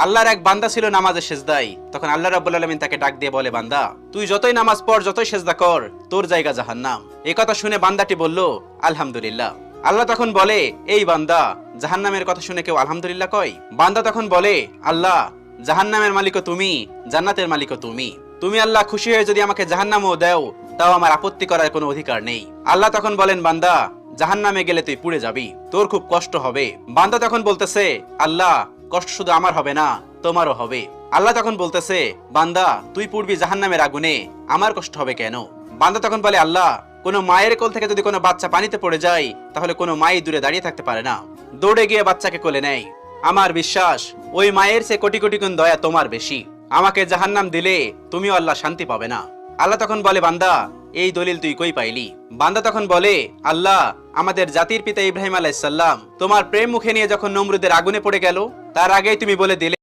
আল্লাহর এক বান্দা ছিল নামাজে সেজদায়। তখন আল্লাহ রাব্বুল আলামিন তাকে ডাক দিয়ে বলে, বান্দা তুই যতই নামাজ পড়, যতই সেজদা কর, তোর জায়গা জাহান্নাম। এই কথা শুনে বান্দাটি বলল, আলহামদুলিল্লাহ। আল্লাহ তখন বলে, এই বান্দা, জাহান্নামের কথা শুনে কেউ আলহামদুলিল্লাহ কয়? বান্দা তখন বলে, আল্লাহ, জাহান্নামের মালিকও তুমি, জান্নাতের মালিকও তুমি। তুমি আল্লাহ খুশি হয়ে যদি আমাকে জাহান্নামও দাও, তাও আমার আপত্তি করার কোনো অধিকার নেই। আল্লাহ তখন বলেন, বান্দা, জাহান্নামে গেলে তুই পুড়ে যাবি, তোর খুব কষ্ট হবে। বান্দা তখন বলতেছে, আল্লাহ, কষ্ট শুধু আমার হবে না, তোমারও হবে। আল্লাহ তখন বলতেছে, বান্দা, তুই পুড়বি জাহান্নামের আগুনে, আমার কষ্ট হবে কেন? বান্দা তখন বলে, আল্লাহ, কোনো মায়ের কোল থেকে যদি কোনো বাচ্চা পানিতে পড়ে যায়, তাহলে কোনো মাই দূরে দাঁড়িয়ে থাকতে পারে না, দৌড়ে গিয়ে বাচ্চাকে কোলে নেয়। আমার বিশ্বাস ওই মায়ের চেয়ে কোটি কোটি গুণ দয়া তোমার বেশি। আমাকে জাহান্নাম দিলে তুমিও আল্লাহ শান্তি পাবে না। আল্লাহ তখন বলে, বান্দা, এই দলিল তুই কই পাইলি? বান্দা তখন বলে, আল্লাহ, আমাদের জাতির পিতা ইব্রাহিম আলাইহিস সালাম তোমার প্রেম মুখে নিয়ে যখন নমরুদের আগুনে পড়ে গেল, তার আগেই তুমি বলে দিলে